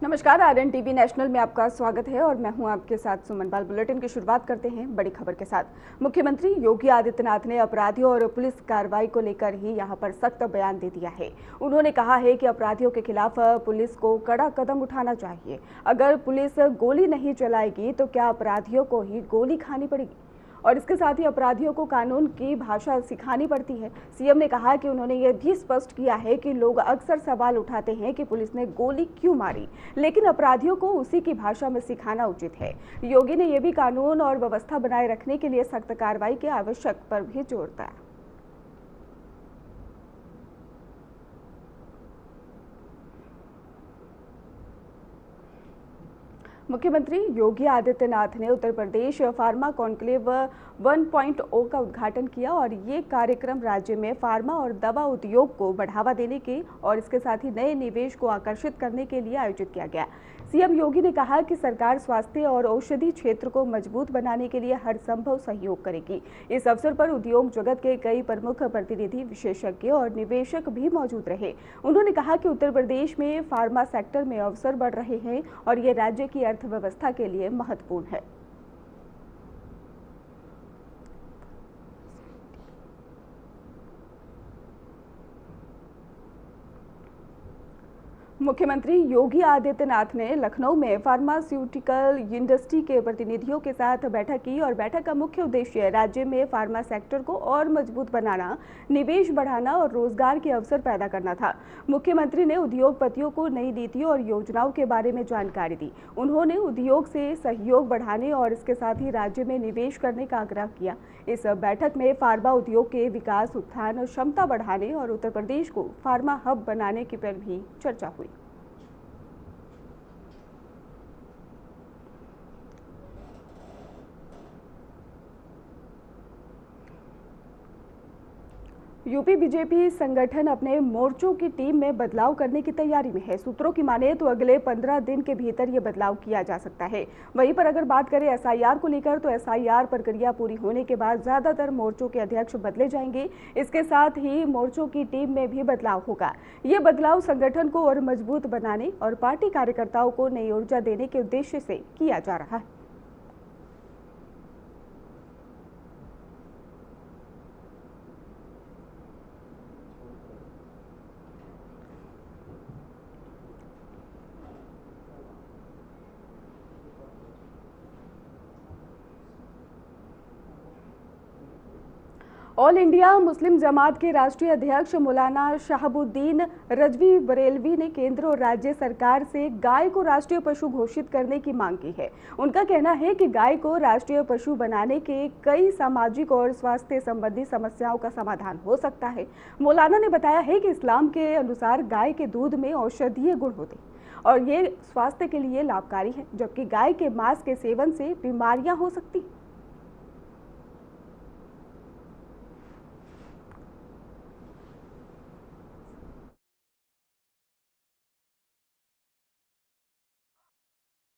नमस्कार। RN TV national में आपका स्वागत है और मैं हूं आपके साथ सुमन पाल। बुलेटिन की शुरुआत करते हैं बड़ी खबर के साथ। मुख्यमंत्री योगी आदित्यनाथ ने अपराधियों और पुलिस कार्रवाई को लेकर ही यहां पर सख्त बयान दे दिया है। उन्होंने कहा है कि अपराधियों के खिलाफ पुलिस को कड़ा कदम उठाना चाहिए। अगर पुलिस गोली नहीं चलाएगी तो क्या अपराधियों को ही गोली खानी पड़ेगी? और इसके साथ ही अपराधियों को कानून की भाषा सिखानी पड़ती है। सीएम ने कहा कि उन्होंने ये भी स्पष्ट किया है कि लोग अक्सर सवाल उठाते हैं कि पुलिस ने गोली क्यों मारी, लेकिन अपराधियों को उसी की भाषा में सिखाना उचित है। योगी ने यह भी कानून और व्यवस्था बनाए रखने के लिए सख्त कार्रवाई के आवश्यक पर भी जोर दिया। मुख्यमंत्री योगी आदित्यनाथ ने उत्तर प्रदेश फार्मा कॉन्क्लेव 1.0 का उद्घाटन किया और ये कार्यक्रम राज्य में फार्मा और दवा उद्योग को बढ़ावा देने के और इसके साथ ही नए निवेश को आकर्षित करने के लिए आयोजित किया गया। सीएम योगी ने कहा कि सरकार स्वास्थ्य और औषधि क्षेत्र को मजबूत बनाने के लिए हर संभव सहयोग करेगी। इस अवसर पर उद्योग जगत के कई प्रमुख प्रतिनिधि, विशेषज्ञ और निवेशक भी मौजूद रहे। उन्होंने कहा कि उत्तर प्रदेश में फार्मा सेक्टर में अवसर बढ़ रहे हैं और ये राज्य की अर्थव्यवस्था के लिए महत्वपूर्ण है। मुख्यमंत्री योगी आदित्यनाथ ने लखनऊ में फार्मास्यूटिकल इंडस्ट्री के प्रतिनिधियों के साथ बैठक की और बैठक का मुख्य उद्देश्य राज्य में फार्मा सेक्टर को और मजबूत बनाना, निवेश बढ़ाना और रोजगार के अवसर पैदा करना था। मुख्यमंत्री ने उद्योगपतियों को नई नीतियों और योजनाओं के बारे में जानकारी दी। उन्होंने उद्योग से सहयोग बढ़ाने और इसके साथ ही राज्य में निवेश करने का आग्रह किया। इस बैठक में फार्मा उद्योग के विकास, उत्थान, क्षमता बढ़ाने और उत्तर प्रदेश को फार्मा हब बनाने की पर भी चर्चा हुई। यूपी बीजेपी संगठन अपने मोर्चों की टीम में बदलाव करने की तैयारी में है। सूत्रों की माने तो अगले 15 दिन के भीतर ये बदलाव किया जा सकता है। वहीं पर अगर बात करें एसआईआर को लेकर, तो एसआईआर प्रक्रिया पूरी होने के बाद ज्यादातर मोर्चों के अध्यक्ष बदले जाएंगे। इसके साथ ही मोर्चों की टीम में भी बदलाव होगा। ये बदलाव संगठन को और मजबूत बनाने और पार्टी कार्यकर्ताओं को नई ऊर्जा देने के उद्देश्य से किया जा रहा है। ऑल इंडिया मुस्लिम जमात के राष्ट्रीय अध्यक्ष मौलाना शहाबुद्दीन रजवी बरेलवी ने केंद्र और राज्य सरकार से गाय को राष्ट्रीय पशु घोषित करने की मांग की है। उनका कहना है कि गाय को राष्ट्रीय पशु बनाने के कई सामाजिक और स्वास्थ्य संबंधी समस्याओं का समाधान हो सकता है। मौलाना ने बताया है कि इस्लाम के अनुसार गाय के दूध में औषधीय गुण होते हैं और ये स्वास्थ्य के लिए लाभकारी है, जबकि गाय के मांस के सेवन से बीमारियां हो सकती।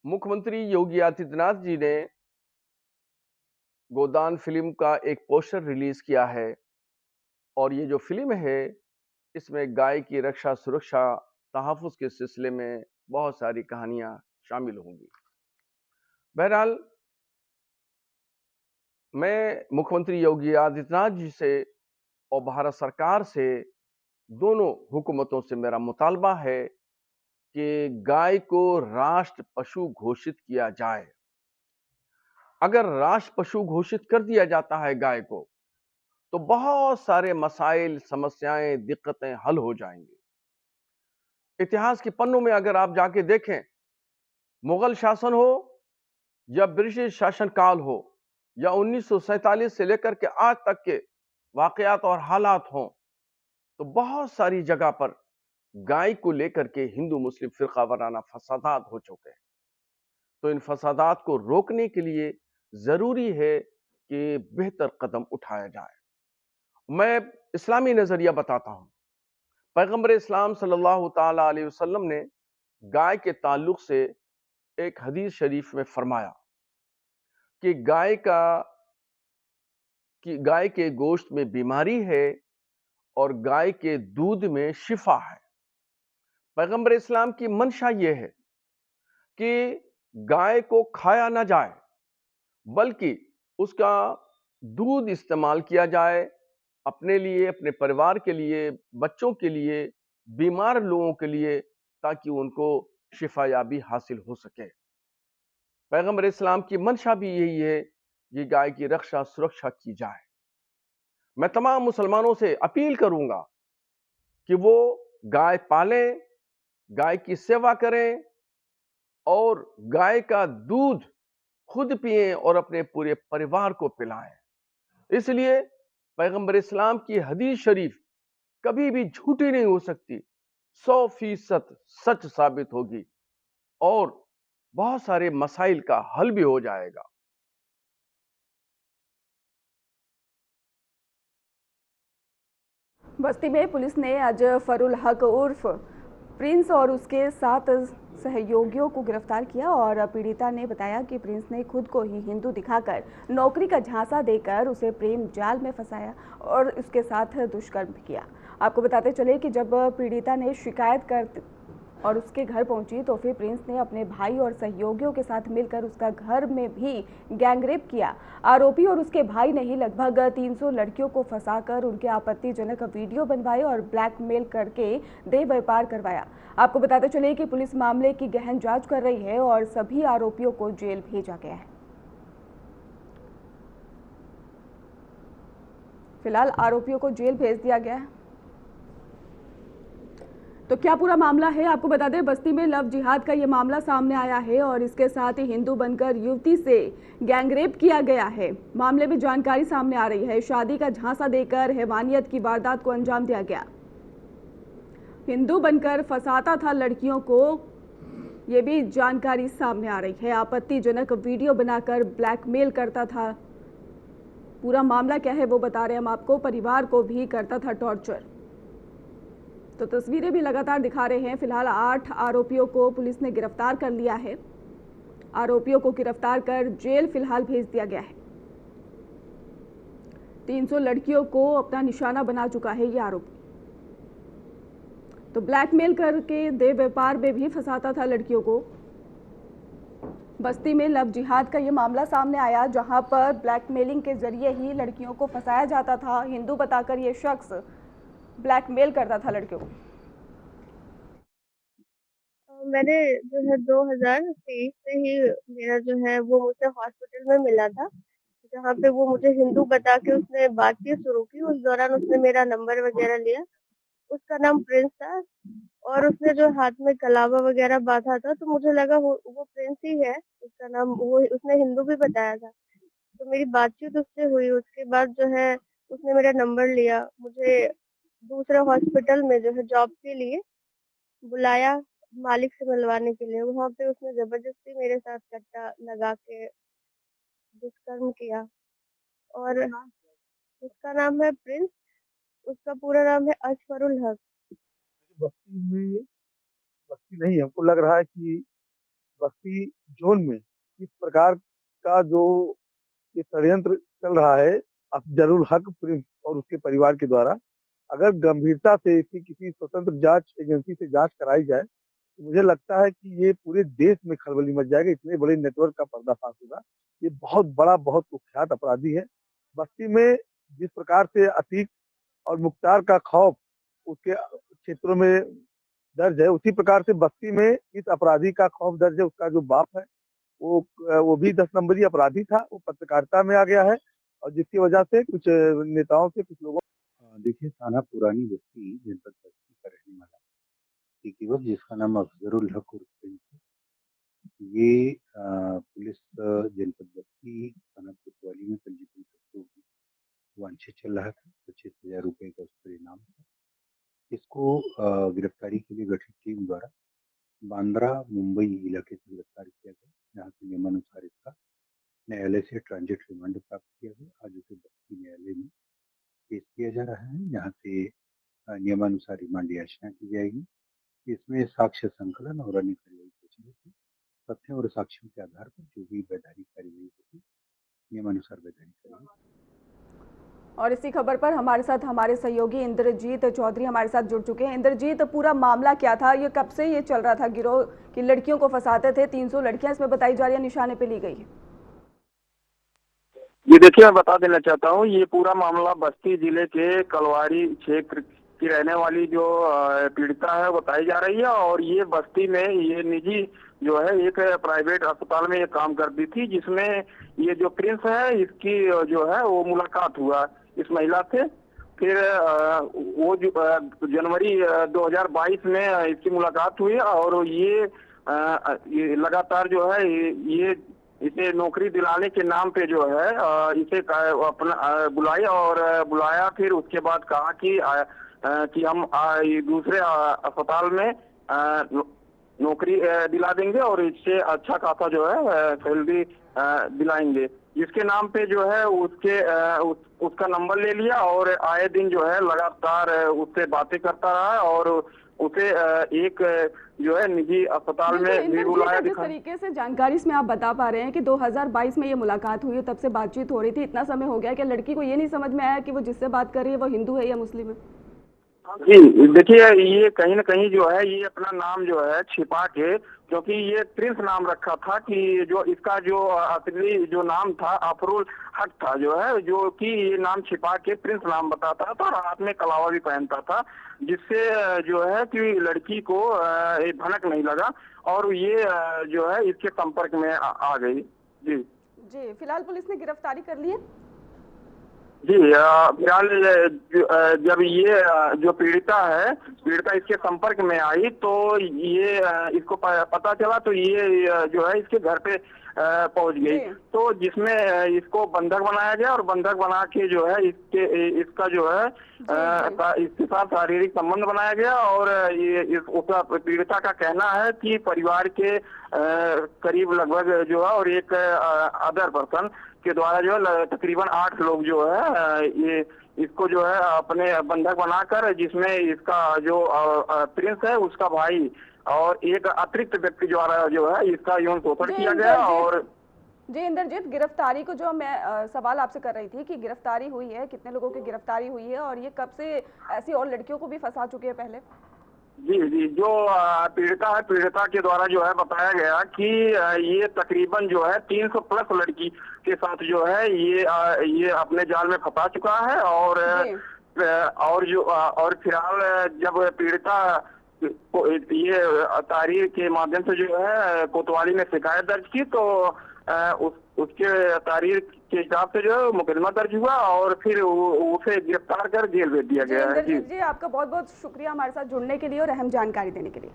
मुख्यमंत्री योगी आदित्यनाथ जी ने गोदान फिल्म का एक पोस्टर रिलीज किया है और ये जो फिल्म है इसमें गाय की रक्षा, सुरक्षा, तहफ़्फ़ुज़ के सिलसिले में बहुत सारी कहानियां शामिल होंगी। बहरहाल, मैं मुख्यमंत्री योगी आदित्यनाथ जी से और भारत सरकार से, दोनों हुकूमतों से मेरा मुतालबा है कि गाय को राष्ट्र पशु घोषित किया जाए। अगर राष्ट्र पशु घोषित कर दिया जाता है गाय को, तो बहुत सारे मसाइल, समस्याएं, दिक्कतें हल हो जाएंगी। इतिहास के पन्नों में अगर आप जाके देखें, मुगल शासन हो या ब्रिटिश शासन काल हो या 1947 से लेकर के आज तक के वाकयात और हालात हों, तो बहुत सारी जगह पर गाय को लेकर के हिंदू मुस्लिम फिरका वाराना फसादात हो चुके हैं। तो इन फसादात को रोकने के लिए जरूरी है कि बेहतर कदम उठाया जाए। मैं इस्लामी नजरिया बताता हूं। पैगंबर इस्लाम सल्लल्लाहु ताला अलैहि वसल्लम ने गाय के ताल्लुक से एक हदीस शरीफ में फरमाया कि गाय के गोश्त में बीमारी है और गाय के दूध में शिफा है। पैगंबर इस्लाम की मंशा यह है कि गाय को खाया ना जाए, बल्कि उसका दूध इस्तेमाल किया जाए अपने लिए, अपने परिवार के लिए, बच्चों के लिए, बीमार लोगों के लिए, ताकि उनको शिफायाबी हासिल हो सके। पैगंबर इस्लाम की मंशा भी यही है कि गाय की रक्षा सुरक्षा की जाए। मैं तमाम मुसलमानों से अपील करूंगा कि वो गाय पालें, गाय की सेवा करें और गाय का दूध खुद पिएं और अपने पूरे परिवार को पिलाएं। इसलिए पैगंबर इस्लाम की हदीस शरीफ कभी भी झूठी नहीं हो सकती, 100% सच साबित होगी और बहुत सारे मसाइल का हल भी हो जाएगा। बस्ती में पुलिस ने आज फरुल हक उर्फ प्रिंस और उसके 7 सहयोगियों को गिरफ्तार किया और पीड़िता ने बताया कि प्रिंस ने खुद को ही हिंदू दिखाकर नौकरी का झांसा देकर उसे प्रेम जाल में फंसाया और उसके साथ दुष्कर्म भी किया। आपको बताते चले कि जब पीड़िता ने शिकायत कर और उसके घर पहुंची तो फिर प्रिंस ने अपने भाई और सहयोगियों के साथ मिलकर उसका घर में भी गैंगरेप किया। आरोपी और उसके भाई ने ही लगभग 300 लड़कियों को फंसाकर उनके आपत्तिजनक वीडियो बनवाए और ब्लैकमेल करके देह व्यापार करवाया। आपको बताते चले कि पुलिस मामले की गहन जांच कर रही है और सभी आरोपियों को जेल भेजा गया है। फिलहाल आरोपियों को जेल भेज दिया गया है। तो क्या पूरा मामला है, आपको बता दें बस्ती में लव जिहाद का ये मामला सामने आया है और इसके साथ ही हिंदू बनकर युवती से गैंगरेप किया गया है। मामले में जानकारी सामने आ रही है, शादी का झांसा देकर हैवानियत की वारदात को अंजाम दिया गया। हिंदू बनकर फंसाता था लड़कियों को, ये भी जानकारी सामने आ रही है। आपत्तिजनक वीडियो बनाकर ब्लैकमेल करता था। पूरा मामला क्या है वो बता रहे हैं हम आपको। परिवार को भी करता था टॉर्चर। तो तस्वीरें भी लगातार दिखा रहे हैं। फिलहाल 8 आरोपियों को पुलिस ने गिरफ्तार कर लिया है। आरोपियों को गिरफ्तार कर जेल फिलहाल भेज दिया गया है। 300 लड़कियों को अपना निशाना बना चुका है ये आरोपी। तो ब्लैकमेल करके देह व्यापार में भी फंसाता था लड़कियों को। बस्ती में लव जिहाद का ये मामला सामने आया, जहां पर ब्लैकमेलिंग के जरिए ही लड़कियों को फंसाया जाता था। हिंदू बताकर ये शख्स ब्लैकमेल करता था लड़कियों को। मैंने जो है 2023 से ही मेरा जो है वो मुझसे हॉस्पिटल में मिला था, जहाँ पे वो मुझे हिंदू बता के उसने बातचीत शुरू की। उस दौरान उसने मेरा नंबर वगैरह लिया। उसका नाम प्रिंस था और उसने जो हाथ में कलावा वगैरह बांधा था, तो मुझे लगा वो प्रिंस ही है। उसका नाम वो उसने हिंदू भी बताया था। तो मेरी बातचीत उससे हुई। उसके बाद जो है उसने मेरा नंबर लिया, मुझे दूसरे हॉस्पिटल में जो है जॉब के लिए बुलाया, मालिक से मिलवाने के लिए। वहाँ पे उसने जबरदस्ती मेरे साथ कट्टा लगा के दुष्कर्म किया। और उसका नाम है प्रिंस। उसका पूरा नाम है अशफरुल हक। बस्ती में बस्ती नहीं, हमको लग रहा है कि बस्ती जोन में इस प्रकार का जो ये षड्यंत्र चल रहा है अफजलुल हक प्रिंस और उसके परिवार के द्वारा, अगर गंभीरता से इसकी किसी स्वतंत्र जांच एजेंसी से जांच कराई जाए तो मुझे लगता है कि ये पूरे देश में खलबली मच जाएगा। इतने बड़े नेटवर्क का पर्दाफाश होगा। ये बहुत बड़ा, बहुत कुख्यात अपराधी है। बस्ती में जिस प्रकार से अतीक और मुख्तार का खौफ उसके क्षेत्रों में दर्ज है, उसी प्रकार से बस्ती में इस अपराधी का खौफ दर्ज है। उसका जो बाप है वो भी 10 नंबरी अपराधी था। वो पत्रकारिता में आ गया है और जिसकी वजह से कुछ नेताओं से कुछ लोगों देखिए, थाना पुरानी बस्ती जनपद बस्ती का रहने वाला एक युवक जिसका नाम अफजरुल हक उर्फ प्रिंस है। ये पुलिस जनपद बस्ती थाना कोतवाली में पंजीकृत करते हुए वांछित चल रहा था। 25,000 रुपए का उस पर इनाम था। इसको गिरफ्तारी के लिए गठित टीम द्वारा बांद्रा मुंबई इलाके से गिरफ्तार किया गया, जहाँ से नियमानुसार इसका न्यायालय से ट्रांजिट रिमांड प्राप्त किया गया। आज उसे बस्ती न्यायालय में पेश किया जा रहा है, जहाँ से नियमानुसार रिमांड याचना की जाएगी। इसमें साक्ष्य संकलन और अन्य कार्यवाही प्रचलित है। तथ्यों और साक्ष्यों के आधार पर जो भी वैधानिक कार्यवाही होगी, नियमानुसार वैधानिक कार्यवाही। और इसी खबर पर हमारे साथ हमारे सहयोगी इंद्रजीत चौधरी हमारे साथ जुड़ चुके हैं। इंद्रजीत, पूरा मामला क्या था? ये कब से ये चल रहा था गिरोह की लड़कियों को फंसाते थे? 300 लड़कियां इसमें बताई जा रही है निशाने पे ली गई है। ये देखिए, मैं बता देना चाहता हूँ, ये पूरा मामला बस्ती जिले के कलवाड़ी क्षेत्र की रहने वाली जो पीड़िता है बताई जा रही है। और ये बस्ती में ये निजी जो है एक प्राइवेट अस्पताल में ये काम करती थी, जिसमें ये जो प्रिंस है इसकी जो है वो मुलाकात हुआ इस महिला से। फिर वो जनवरी 2022 में इसकी मुलाकात हुई और ये लगातार जो है ये इसे नौकरी दिलाने के नाम पे जो है इसे अपना बुलाया। फिर उसके बाद कहा कि हम दूसरे अस्पताल में नौकरी दिला देंगे और इससे अच्छा खासा जो है सैलरी दिलाएंगे, जिसके नाम पे जो है उसका नंबर ले लिया और आए दिन जो है लगातार उससे बातें करता रहा और उसे एक जो है निजी अस्पताल में भी बुलाया। जिस तरीके से जानकारी इसमें आप बता पा रहे हैं कि 2022 में ये मुलाकात हुई, तब से बातचीत हो रही थी, इतना समय हो गया कि लड़की को ये नहीं समझ में आया कि वो जिससे बात कर रही है वो हिंदू है या मुस्लिम है? जी देखिए, ये कहीं ना कहीं जो है ये अपना नाम जो है छिपा के, क्योंकि ये प्रिंस नाम रखा था कि जो इसका जो असली जो नाम था अफरुल हक था जो है, जो कि ये नाम छिपा के प्रिंस नाम बताता था और हाथ में कलावा भी पहनता था, जिससे जो है कि लड़की को भनक नहीं लगा और ये जो है इसके संपर्क में आ गई। जी जी, फिलहाल पुलिस ने गिरफ्तारी कर ली है? जी फिलहाल जब ये जो पीड़िता इसके संपर्क में आई तो ये इसको पता चला तो ये जो है इसके घर पे पहुंच गई, तो जिसमें इसको बंधक बनाया गया और बंधक बना के जो है इसका जो है इसके साथ शारीरिक संबंध बनाया गया। और ये उसका पीड़िता का कहना है कि परिवार के करीब लगभग जो है और एक अदर पर्सन के द्वारा जो है तकरीबन 8 लोग जो है ये इसको जो है अपने बंधक बनाकर, जिसमें इसका जो प्रिंस है उसका भाई और एक अतिरिक्त व्यक्ति द्वारा जो है इसका यौन शोषण किया गया। और जी इंद्रजीत, गिरफ्तारी को जो मैं सवाल आपसे कर रही थी कि गिरफ्तारी हुई है, कितने लोगों की गिरफ्तारी हुई है और ये कब से ऐसी और लड़कियों को भी फंसा चुके हैं पहले? जी जो पीड़िता के द्वारा जो है बताया गया कि ये तकरीबन जो है 300 प्लस लड़की के साथ जो है ये अपने जाल में फंसा चुका है। और फिलहाल जब पीड़िता को ये तारीख के माध्यम से जो है कोतवाली में शिकायत दर्ज की तो उसके तारीख के हिसाब से जो है मुकदमा दर्ज हुआ और फिर उसे गिरफ्तार कर जेल भेज दिया गया है। जी आपका बहुत बहुत शुक्रिया हमारे साथ जुड़ने के लिए और अहम जानकारी देने के लिए।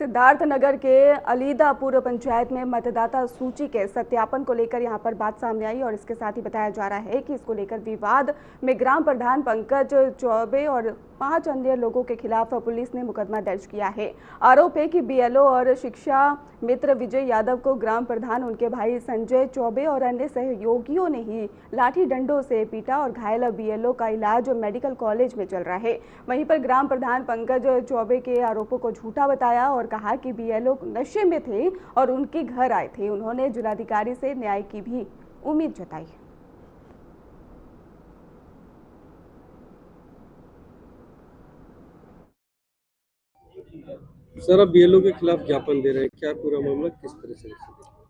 सिद्धार्थनगर के अलीदापुर पंचायत में मतदाता सूची के सत्यापन को लेकर यहां पर बात सामने आई और इसके साथ ही बताया जा रहा है कि इसको लेकर विवाद में ग्राम प्रधान पंकज चौबे और 5 अन्य लोगों के खिलाफ पुलिस ने मुकदमा दर्ज किया है। आरोप है कि बीएलओ और शिक्षा मित्र विजय यादव को ग्राम प्रधान, उनके भाई संजय चौबे और अन्य सहयोगियों ने ही लाठी डंडों से पीटा और घायल बीएलओ का इलाज मेडिकल कॉलेज में चल रहा है। वहीं पर ग्राम प्रधान पंकज चौबे के आरोपों को झूठा बताया और कहा कि बीएलओ नशे में थे और उनके घर आए थे। उन्होंने जिलाधिकारी से न्याय की भी उम्मीद जताई। सर, अब बीएलओ के खिलाफ ज्ञापन दे रहे हैं, क्या पूरा मामला किस तरह से?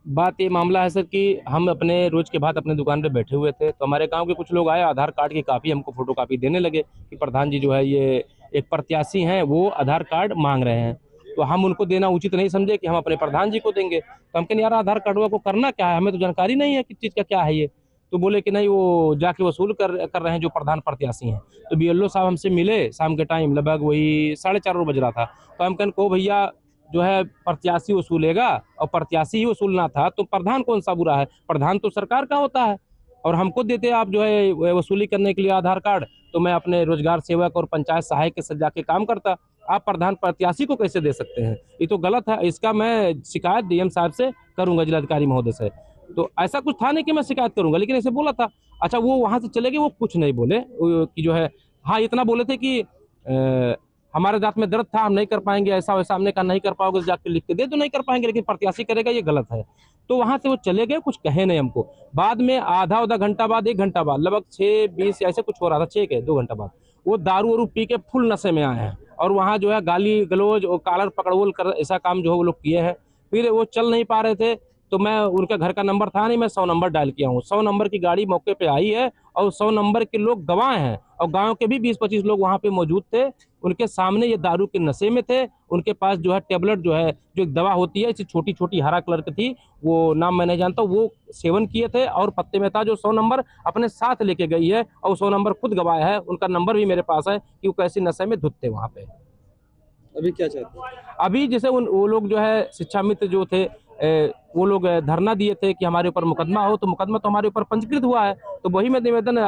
बात ये मामला है सर कि हम अपने रोज के बाद अपने दुकान पे बैठे हुए थे तो हमारे गांव के कुछ लोग आए, आधार कार्ड की कापी हमको फोटो कापी देने लगे कि प्रधान जी जो है ये एक प्रत्याशी हैं, वो आधार कार्ड मांग रहे हैं। तो हम उनको देना उचित नहीं समझे कि हम अपने प्रधान जी को देंगे। तो हम कहें यार आधार कार्ड को करना क्या है, हमें तो जानकारी नहीं है किस चीज़ का क्या है ये। तो बोले कि नहीं वो जाके वसूल कर रहे हैं जो प्रधान प्रत्याशी हैं। तो बीएलओ साहब हमसे मिले शाम के टाइम, लगभग वही 4:30 बज रहा था। तो हम कहने को भैया जो है प्रत्याशी वसूलेगा और प्रत्याशी ही वसूलना था तो प्रधान कौन सा बुरा है, प्रधान तो सरकार का होता है और हमको देते आप जो है वसूली करने के लिए आधार कार्ड, तो मैं अपने रोजगार सेवक और पंचायत सहायक के साथ जाके काम करता, आप प्रधान प्रत्याशी को कैसे दे सकते हैं? ये तो गलत है। इसका मैं शिकायत डीएम साहब से करूंगा, जिलाधिकारी महोदय से। तो ऐसा कुछ था नहीं कि मैं शिकायत करूंगा, लेकिन ऐसे बोला था। अच्छा, वो वहां से चले गए, वो कुछ नहीं बोले कि जो है हाँ इतना बोले थे कि हमारे दांत में दर्द था, हम नहीं कर पाएंगे, ऐसा वैसा। हमने कहा नहीं कर पाओगे जाके लिख के दे तो नहीं कर पाएंगे, लेकिन प्रत्याशी करेगा ये गलत है। तो वहां से वो चले गए, कुछ कहे नहीं हमको। बाद में आधा घंटा बाद, 1 घंटा बाद, लगभग 6:20 ऐसे कुछ हो रहा था, 2 घंटा बाद वो दारू वारू पी के फुल नशे में आए हैं और वहाँ जो है गाली गलौज और कॉलर पकड़वोल कर ऐसा काम जो है वो लोग किए हैं। फिर वो चल नहीं पा रहे थे तो मैं, उनका घर का नंबर था नहीं, मैं 100 नंबर डायल किया हूँ। 100 नंबर की गाड़ी मौके पे आई है और 100 नंबर के लोग गवाह हैं और गांव के भी 20-25 लोग वहां पे मौजूद थे। उनके सामने ये दारू के नशे में थे। उनके पास जो है टेबलेट जो है, जो एक दवा होती है, इसी छोटी छोटी हरा कलर की थी, वो नाम मैं नहीं जानता, वो सेवन किए थे और पत्ते में था जो 100 नंबर अपने साथ लेके गई है और 100 नंबर खुद गवाह है। उनका नंबर भी मेरे पास है कि वो कैसी नशे में धुत थे वहां पे। अभी क्या चाहते हैं? अभी जैसे वो लोग जो है शिक्षा मित्र जो थे, वो लोग धरना दिए थे कि हमारे ऊपर मुकदमा हो, तो मुकदमा तो हमारे ऊपर पंजीकृत हुआ है। तो वही मैं निवेदन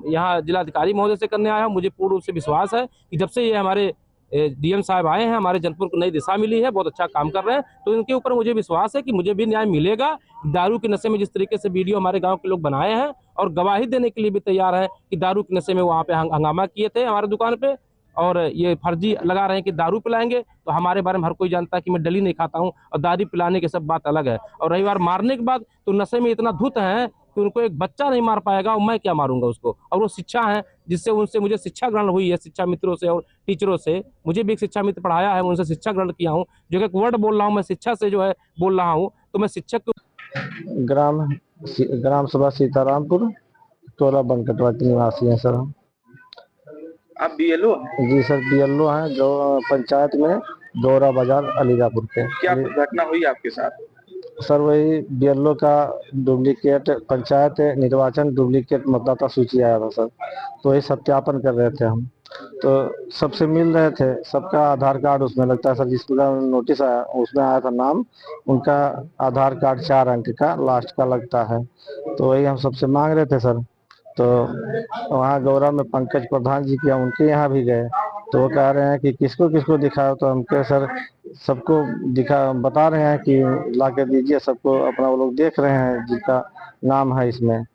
यहाँ जिलाधिकारी महोदय से करने आया हूँ। मुझे पूर्ण रूप से विश्वास है कि जब से ये हमारे डीएम साहब आए हैं, हमारे जनपद को नई दिशा मिली है, बहुत अच्छा काम कर रहे हैं, तो इनके ऊपर मुझे विश्वास है कि मुझे भी न्याय मिलेगा। दारू के नशे में जिस तरीके से वीडियो हमारे गाँव के लोग बनाए हैं और गवाही देने के लिए भी तैयार है कि दारू के नशे में वहाँ पे हंगामा किए थे हमारे दुकान पे और ये फर्जी लगा रहे हैं कि दारू पिलाएंगे। तो हमारे बारे में हर कोई जानता है कि मैं डली नहीं खाता हूं और दारू पिलाने की सब बात अलग है। और रही बार मारने के बाद, तो नशे में इतना धुत है कि उनको एक बच्चा नहीं मार पाएगा और मैं क्या मारूंगा उसको। और वो शिक्षा है जिससे उनसे मुझे शिक्षा ग्रहण हुई है, शिक्षा मित्रों से और टीचरों से। मुझे भी एक शिक्षा मित्र पढ़ाया है, उनसे शिक्षा ग्रहण किया हूँ। जो एक वर्ड बोल रहा हूँ मैं शिक्षा से जो है बोल रहा हूँ, तो मैं शिक्षक ग्राम सभा सीतारामपुर, टोला बनकटवा के निवासी हैं सर हम। आप बीएलओ? जी सर, बीएलओ हैं जो पंचायत में दौरा बाजार अलीरापुर के। क्या घटना हुई आपके साथ? सर वही बीएलओ का डुप्लीकेट, पंचायत निर्वाचन डुप्लीकेट मतदाता सूची आया था सर, तो वही सत्यापन कर रहे थे हम। तो सबसे मिल रहे थे, सबका आधार कार्ड उसमें लगता है सर, जिसका नोटिस आया उसमें आया था नाम, उनका आधार कार्ड 4 अंक का लास्ट का लगता है। तो वही हम सबसे मांग रहे थे सर। तो वहाँ गौरा में पंकज प्रधान जी किया, उनके यहाँ भी गए, तो वो कह रहे हैं कि किसको किसको दिखाओ। तो हम कहे सर सबको बता रहे हैं कि ला के दीजिए सबको, अपना वो लोग देख रहे हैं जिनका नाम है इसमें।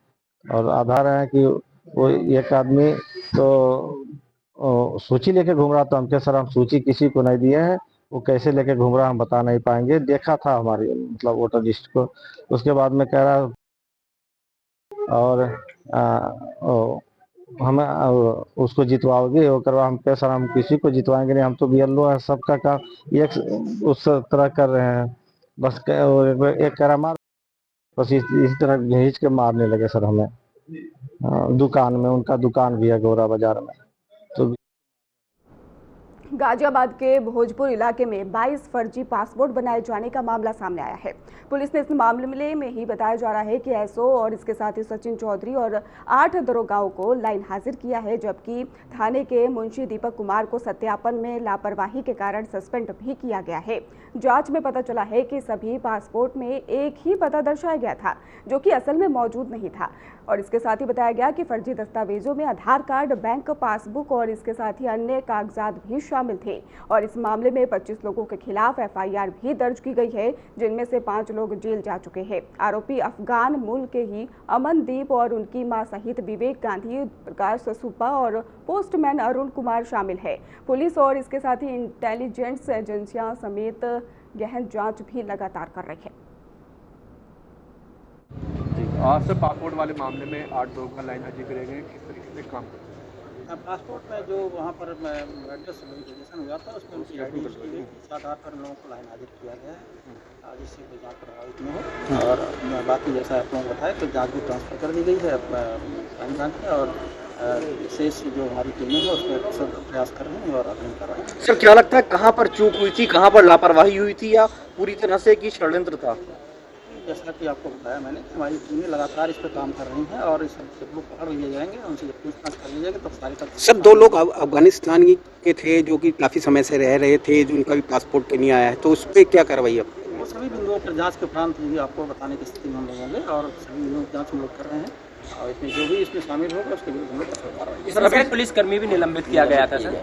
और आधार है कि वो एक आदमी तो सूची लेके घूम रहा था। हम कहे सर हम सूची किसी को नहीं दिए हैं, वो कैसे लेके घूम रहा हम बता नहीं पाएंगे, देखा था हमारी मतलब वोटर लिस्ट को। उसके बाद में कह रहा और हमें उसको जितवाओगे, वो करवा। हम कह सर हम किसी को जितवाएंगे नहीं, हम तो बीएलओ है, सबका काम एक उस तरह कर रहे हैं। बस एक कह रहा मार, बस इस तरह भेज के मारने लगे सर हमें। दुकान में, उनका दुकान भी है गौरा बाजार में। तो गाजियाबाद के भोजपुर इलाके में 22 फर्जी पासपोर्ट बनाए जाने का मामला सामने आया है। पुलिस ने इस मामले में ही बताया जा रहा है कि एसओ और इसके साथ ही सचिन चौधरी और 8 दरोगाओं को लाइन हाजिर किया है, जबकि थाने के मुंशी दीपक कुमार को सत्यापन में लापरवाही के कारण सस्पेंड भी किया गया है। जांच में पता चला है कि सभी पासपोर्ट में एक ही पता दर्शाया गया था, जो कि असल में मौजूद नहीं था। और इसके साथ ही बताया गया कि फर्जी दस्तावेजों में आधार कार्ड, बैंक पासबुक और इसके साथ ही अन्य कागजात भी शामिल थे। और इस मामले में 25 लोगों के खिलाफ एफआईआर भी दर्ज की गई है, जिनमें से 5 लोग जेल जा चुके हैं। आरोपी अफगान मूल के ही अमनदीप और उनकी मां सहित विवेक गांधी, प्रकाश सुप्पा और पोस्टमैन अरुण कुमार शामिल है। पुलिस और इसके साथ ही इंटेलिजेंस एजेंसियां समेत गहन जांच भी लगातार कर रही है। आज से पासपोर्ट वाले मामले में 8 लोगों का लाइन हाजिर करेंगे, किस तरीके से काम करेंगे? पासपोर्ट में जो वहाँ पर एड्रेस वेरिफिकेशन हुआ था उसमें उनकी आईडी की गई, इस आधार पर लोगों को लाइन हाजिर किया गया है, जिससे कोई जाँच प्रभावित न हो। और बाकी जैसा आप लोगों को बताया तो जाँच भी ट्रांसफ़र कर दी गई है क्राइम ब्रांच में, और शेष जो हमारी टीमें हैं उसमें सब प्रयास कर रहे हैं और अध्ययन कर रहे हैं। सर क्या लगता है कहाँ पर चूक हुई थी, कहाँ पर लापरवाही हुई थी, या पूरी तरह से की षड्यंत्र था? जैसा कि आपको बताया मैंने, हमारी टीमें लगातार इस पर काम कर रही हैं और इस सब लोग पकड़ लिए जाएंगे, उनसे पूछताछ कर ली जाएगी। तो सारी सर 2 लोग अफगानिस्तान के थे जो कि काफ़ी समय से रह रहे थे, जो उनका भी पासपोर्ट नहीं आया है, तो उस पर क्या कार्रवाई? अब वो सभी बिंदुओं पर जांच के उपरांत ही आपको बताने की स्थिति में हम लोग होंगे, और सभी बिंदुओं की जाँच हम लोग कर रहे हैं, और इसमें जो भी इसमें शामिल होगा उसके विरुद्ध हम लोग कार्रवाई। सर पुलिसकर्मी भी निलंबित किया गया था सर?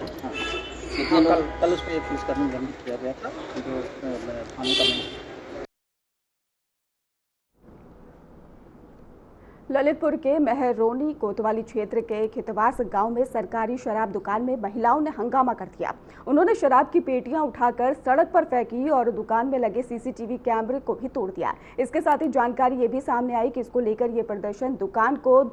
कल उस पर एक पुलिसकर्मी निलंबित किया गया था, जो थाने का ललितपुर के मेहरोनी कोतवाली क्षेत्र के खितवास गांव में सरकारी शराब दुकान में महिलाओं ने हंगामा कर दिया। उन्होंने शराब की पेटियां उठाकर सड़क पर फेंकी और दुकान में लगे सीसीटीवी कैमरे को भी तोड़ दिया। इसके साथ ही जानकारी ये भी सामने आई कि इसको लेकर ये प्रदर्शन दुकान को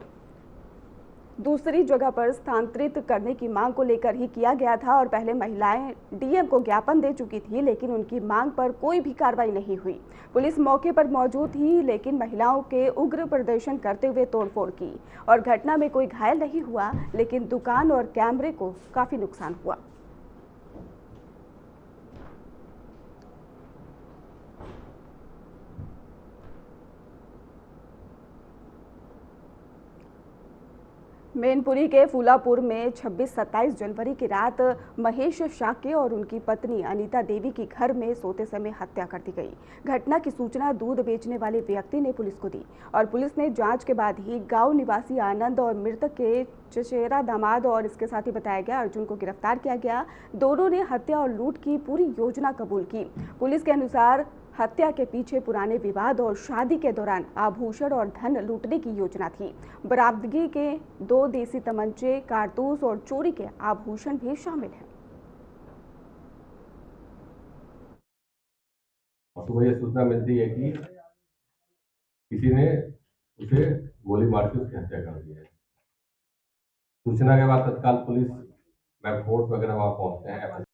दूसरी जगह पर स्थानांतरित करने की मांग को लेकर ही किया गया था और पहले महिलाएं डीएम को ज्ञापन दे चुकी थी, लेकिन उनकी मांग पर कोई भी कार्रवाई नहीं हुई। पुलिस मौके पर मौजूद थी, लेकिन महिलाओं के उग्र प्रदर्शन करते हुए तोड़फोड़ की और घटना में कोई घायल नहीं हुआ, लेकिन दुकान और कैमरे को काफी नुकसान हुआ। मैनपुरी के फूलापुर में 26-27 जनवरी की रात महेश शाक्य और उनकी पत्नी अनीता देवी की घर में सोते समय हत्या कर दी गई। घटना की सूचना दूध बेचने वाले व्यक्ति ने पुलिस को दी और पुलिस ने जांच के बाद ही गांव निवासी आनंद और मृतक के चचेरा दामाद और इसके साथ ही बताया गया अर्जुन को गिरफ्तार किया गया। दोनों ने हत्या और लूट की पूरी योजना कबूल की। पुलिस के अनुसार हत्या के पीछे पुराने विवाद और शादी के दौरान आभूषण और धन लूटने की योजना थी। बरामदगी के 2 देसी तमंचे, कारतूस और चोरी के आभूषण भी शामिल हैं। सुबह यह सूचना मिलती है कि किसी ने उसे गोली मार के उसकी हत्या कर दी है। सूचना के बाद तत्काल पुलिस फोर्स वगैरह वहां पहुंचते हैं।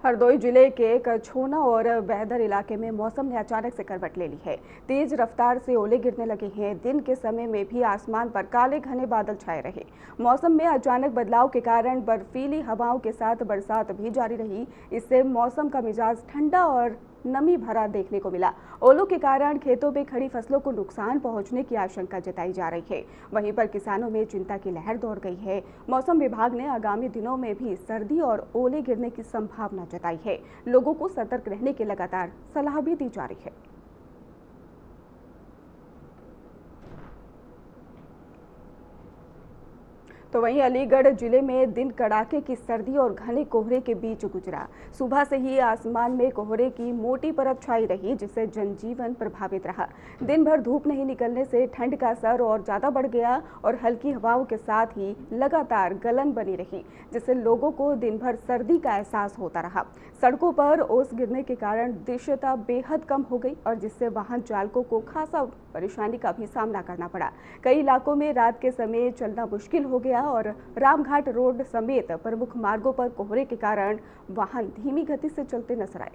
हरदोई जिले के कछोना और बहदर इलाके में मौसम ने अचानक से करवट ले ली है। तेज रफ्तार से ओले गिरने लगे हैं। दिन के समय में भी आसमान पर काले घने बादल छाए रहे। मौसम में अचानक बदलाव के कारण बर्फीली हवाओं के साथ बरसात भी जारी रही। इससे मौसम का मिजाज ठंडा और नमी भरा देखने को मिला। ओलों के कारण खेतों में खड़ी फसलों को नुकसान पहुंचने की आशंका जताई जा रही है। वहीं पर किसानों में चिंता की लहर दौड़ गई है। मौसम विभाग ने आगामी दिनों में भी सर्दी और ओले गिरने की संभावना जताई है। लोगों को सतर्क रहने की लगातार सलाह भी दी जा रही है। तो वहीं अलीगढ़ जिले में दिन कड़ाके की सर्दी और घने कोहरे के बीच गुजरा। सुबह से ही आसमान में कोहरे की मोटी परत छाई रही, जिससे जनजीवन प्रभावित रहा। दिन भर धूप नहीं निकलने से ठंड का असर और ज़्यादा बढ़ गया और हल्की हवाओं के साथ ही लगातार गलन बनी रही, जिससे लोगों को दिन भर सर्दी का एहसास होता रहा। सड़कों पर ओस गिरने के कारण दृश्यता बेहद कम हो गई और जिससे वाहन चालकों को खासा परेशानी का भी सामना करना पड़ा। कई इलाकों में रात के समय चलना मुश्किल हो गया और रामघाट रोड समेत प्रमुख मार्गों पर कोहरे के कारण वाहन धीमी गति से चलते नजर आए।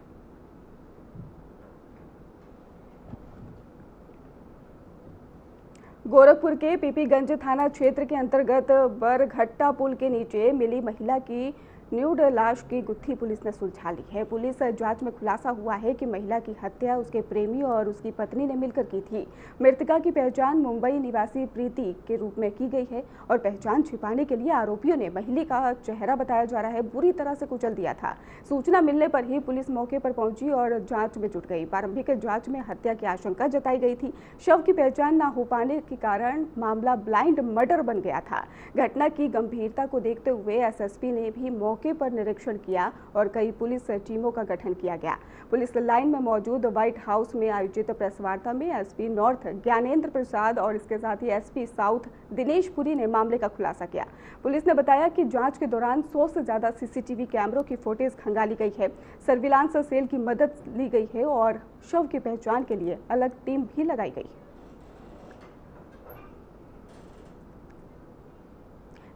गोरखपुर के पीपीगंज थाना क्षेत्र के अंतर्गत बरघट्टा पुल के नीचे मिली महिला की न्यूड लाश की गुत्थी पुलिस ने सुलझा ली है। पुलिस जांच में खुलासा हुआ है कि महिला की हत्या उसके प्रेमी और उसकी पत्नी ने मिलकर की थी। मृतका की पहचान मुंबई निवासी प्रीति के रूप में की गई है और पहचान छिपाने के लिए आरोपियों ने महिला का चेहरा बताया जा रहा है बुरी तरह से कुचल दिया था। सूचना मिलने पर ही पुलिस मौके पर पहुंची और जांच में जुट गई। प्रारंभिक जांच में हत्या की आशंका जताई गई थी। शव की पहचान न हो पाने के कारण मामला ब्लाइंड मर्डर बन गया था। घटना की गंभीरता को देखते हुए एसएसपी ने भी मौके पर निरीक्षण किया और कई पुलिस टीमों का गठन किया गया। पुलिस लाइन में मौजूद व्हाइट हाउस में आयोजित प्रेस वार्ता में एसपी नॉर्थ ज्ञानेंद्र प्रसाद और इसके साथ ही एसपी साउथ दिनेश पुरी ने मामले का खुलासा किया। पुलिस ने बताया कि जांच के दौरान 100 से ज्यादा सीसीटीवी कैमरों की फुटेज खंगाली गई है। सर्विलांस सेल की मदद ली गई है और शव की पहचान के लिए अलग टीम भी लगाई गई।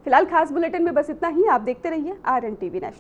फिलहाल खास बुलेटिन में बस इतना ही। आप देखते रहिए RN TV नेशनल।